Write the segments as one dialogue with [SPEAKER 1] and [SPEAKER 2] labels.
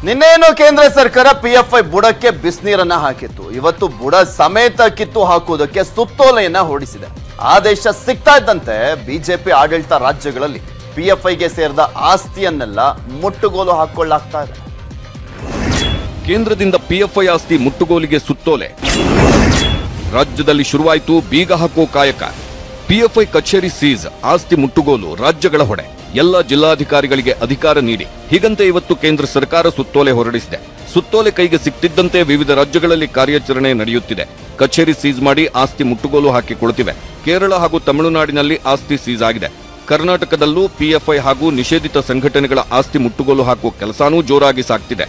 [SPEAKER 1] ನಿನ್ನೇನು ಕೇಂದ್ರ ಸರ್ಕಾರ ಪಿಎಫ್ಐ ಬುಡಕ್ಕೆ ಬಿಸಿನೀರನ್ನ ಹಾಕಿತ್ತು. ಇವತ್ತು ಬುಡ ಸಮೇತ ಕಿತ್ತು ಹಾಕುವುದಕ್ಕೆ ಸುತ್ತೋಲೆಯನ್ನ ಹೊರಡಿಸಿದೆ. ಆದೇಶ ಸಿಗ್ತಾ ಇದ್ದಂತೆ ಬಿಜೆಪಿ ಆಡಳಿತ ರಾಜ್ಯಗಳಲ್ಲಿ ಪಿಎಫ್ಐಗೆ ಸೇರಿದ ಆಸ್ತಿಯನ್ನೆಲ್ಲ ಮುಟ್ಟುಗೋಲು ಹಾಕೊಳ್ಳಾಗ್ತಾ ಇದೆ.
[SPEAKER 2] ಕೇಂದ್ರದಿಂದ ಪಿಎಫ್ಐ ಆಸ್ತಿ ಮುಟ್ಟುಗೋಲಿಗೆ ಸುತ್ತೋಲೆ. ರಾಜ್ಯದಲ್ಲಿ ಶುರುವಾಯಿತು ಬೀಗ ಹಾಕೋ ಕಾಯಕ. ಪಿಎಫ್ಐ ಕಚೇರಿ ಸೀಸ್, ಆಸ್ತಿ ಮುಟ್ಟುಗೋಲು ರಾಜ್ಯಗಳ ಹೊಣೆ. ಎಲ್ಲ ಜಿಲ್ಲಾಧಿಕಾರಿಗಳಿಗೆ ಅಧಿಕಾರ ನೀಡಿ. ಹೀಗಂತೆ ಇವತ್ತು ಕೇಂದ್ರ ಸರ್ಕಾರ ಸುತ್ತೋಲೆ ಹೊರಡಿಸಿದೆ. ಸುತ್ತೋಲೆ ಕೈಗೆ ಸಿಕ್ತಿದ್ದಂತೆ ವಿವಿಧ ರಾಜ್ಯಗಳಲ್ಲಿ ಕಾರ್ಯಾಚರಣೆ ನಡೆಯುತ್ತಿದೆ. ಕಚೇರಿ ಸೀಸ್ ಮಾಡಿ ಆಸ್ತಿ ಮುಟ್ಟುಗೋಲು ಹಾಕಿಕೊಳ್ಳುತ್ತಿವೆ. ಕೇರಳ ಹಾಗೂ ತಮಿಳುನಾಡಿನಲ್ಲಿ ಆಸ್ತಿ ಸೀಸ್ ಆಗಿದೆ. ಕರ್ನಾಟಕದಲ್ಲೂ ಪಿಎಫ್ಐ ಹಾಗೂ ನಿಷೇಧಿತ ಸಂಘಟನೆಗಳ ಆಸ್ತಿ ಮುಟ್ಟುಗೋಲು ಹಾಕುವ ಕೆಲಸನೂ ಜೋರಾಗಿ ಸಾಗ್ತಿದೆ.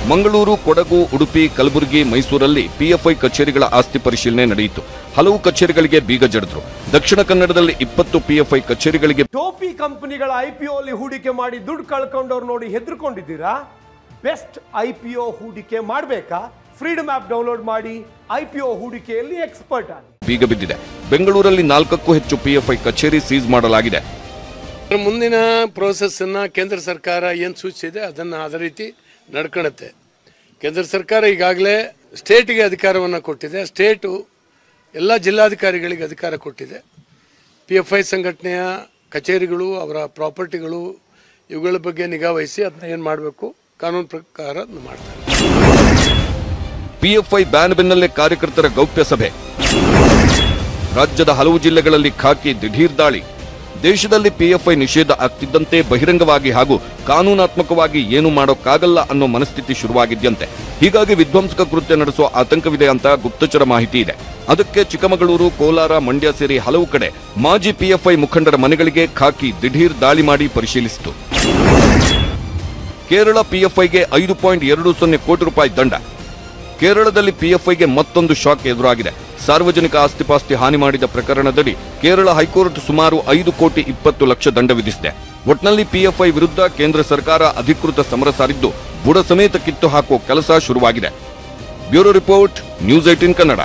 [SPEAKER 2] ಮಂಗಳೂರು, ಕೊಡಗು, ಉಡುಪಿ, ಕಲಬುರಗಿ, ಮೈಸೂರಲ್ಲಿ ಪಿಎಫ್ಐ ಕಚೇರಿಗಳ ಆಸ್ತಿ ಪರಿಶೀಲನೆ ನಡೆಯಿತು. ಹಲವು ಕಚೇರಿಗಳಿಗೆ ಬೀಗ ಜಡಿದ್ರು. ದಕ್ಷಿಣ ಕನ್ನಡದಲ್ಲಿ 20 ಪಿಎಫ್ಐ ಕಚೇರಿಗಳಿಗೆ
[SPEAKER 3] ಟೋಪಿ ಕಂಪನಿಗಳ ಐಪಿಒ ಅಲ್ಲಿ ಹೂಡಿಕೆ ಮಾಡಿ ದುಡ್ಡು ಕಳ್ಕೊಂಡವ್ರು ನೋಡಿ ಹೆದರ್ಕೊಂಡಿದ್ದೀರಾ? ಬೆಸ್ಟ್ ಐಪಿಒ ಹೂಡಿಕೆ ಮಾಡಬೇಕಾ? ಫ್ರೀಡಮ್ ಆಪ್ ಡೌನ್ಲೋಡ್ ಮಾಡಿ ಐಪಿಒ ಹೂಡಿಕೆಯಲ್ಲಿ ಎಕ್ಸ್ಪರ್ಟ್ ಆಗಿ.
[SPEAKER 2] ಬೀಗ ಬಿದ್ದಿದೆ. ಬೆಂಗಳೂರಲ್ಲಿ 4ಕ್ಕೂ ಹೆಚ್ಚು ಪಿಎಫ್ಐ ಕಚೇರಿ ಸೀಸ್ ಮಾಡಲಾಗಿದೆ.
[SPEAKER 4] ಮುಂದಿನ ಪ್ರೋಸೆಸ್ ಅನ್ನ ಕೇಂದ್ರ ಸರ್ಕಾರ ಏನು ಸೂಚಿಸಿದೆ ಅದನ್ನ ಅದೇ ರೀತಿ ನಡ್ಕೊಳ್ಳುತ್ತೆ. ಕೇಂದ್ರ ಸರ್ಕಾರ ಈಗಾಗಲೇ ಸ್ಟೇಟ್ಗೆ ಅಧಿಕಾರವನ್ನು ಕೊಟ್ಟಿದೆ. ಸ್ಟೇಟು ಎಲ್ಲ ಜಿಲ್ಲಾಧಿಕಾರಿಗಳಿಗೆ ಅಧಿಕಾರ ಕೊಟ್ಟಿದೆ. ಪಿಎಫ್ಐ ಸಂಘಟನೆಯ ಕಚೇರಿಗಳು, ಅವರ ಪ್ರಾಪರ್ಟಿಗಳು, ಇವುಗಳ ಬಗ್ಗೆ ನಿಗಾ ವಹಿಸಿ ಅದನ್ನ ಏನು ಮಾಡಬೇಕು ಕಾನೂನು ಪ್ರಕಾರ ಮಾಡ್ತಾರೆ.
[SPEAKER 2] ಪಿಎಫ್ಐ ಬ್ಯಾನ್ ಬೆನ್ನಲ್ಲೇ ಕಾರ್ಯಕರ್ತರ ಗೌಪ್ಯ ಸಭೆ. ರಾಜ್ಯದ ಹಲವು ಜಿಲ್ಲೆಗಳಲ್ಲಿ ಖಾಕಿ ದಿಢೀರ್ ದಾಳಿ. ದೇಶದಲ್ಲಿ ಪಿಎಫ್ಐ ನಿಷೇಧ ಆಗ್ತಿದ್ದಂತೆ ಬಹಿರಂಗವಾಗಿ ಹಾಗೂ ಕಾನೂನಾತ್ಮಕವಾಗಿ ಏನು ಮಾಡೋಕ್ಕಾಗಲ್ಲ ಅನ್ನೋ ಮನಸ್ಥಿತಿ ಶುರುವಾಗಿದ್ದಂತೆ. ಹೀಗಾಗಿ ವಿಧ್ವಂಸಕ ಕೃತ್ಯ ನಡೆಸುವ ಆತಂಕವಿದೆ ಅಂತ ಗುಪ್ತಚರ ಮಾಹಿತಿ ಇದೆ. ಅದಕ್ಕೆ ಚಿಕ್ಕಮಗಳೂರು, ಕೋಲಾರ, ಮಂಡ್ಯ ಸೇರಿ ಹಲವು ಕಡೆ ಮಾಜಿ ಪಿಎಫ್ಐ ಮುಖಂಡರ ಮನೆಗಳಿಗೆ ಖಾಕಿ ದಿಢೀರ್ ದಾಳಿ ಮಾಡಿ ಪರಿಶೀಲಿಸಿತು. ಕೇರಳ ಪಿಎಫ್ಐಗೆ 5.20 ಕೋಟಿ ರೂಪಾಯಿ ದಂಡ. ಕೇರಳದಲ್ಲಿ ಪಿಎಫ್ಐಗೆ ಮತ್ತೊಂದು ಶಾಕ್ ಎದುರಾಗಿದೆ. ಸಾರ್ವಜನಿಕ ಆಸ್ತಿಪಾಸ್ತಿ ಹಾನಿ ಮಾಡಿದ ಪ್ರಕರಣದಡಿ ಕೇರಳ ಹೈಕೋರ್ಟ್ ಸುಮಾರು 5,20 ಲಕ್ಷ ದಂಡ ವಿಧಿಸಿದೆ. ಒಟ್ನಲ್ಲಿ ಪಿಎಫ್ಐ ವಿರುದ್ಧ ಕೇಂದ್ರ ಸರ್ಕಾರ ಅಧಿಕೃತ ಸಮರ ಸಾರಿದ್ದು ಬುಡ ಸಮೇತ ಕಿತ್ತು ಹಾಕುವ ಕೆಲಸ ಶುರುವಾಗಿದೆ. Bureau report, news 18 Kannada.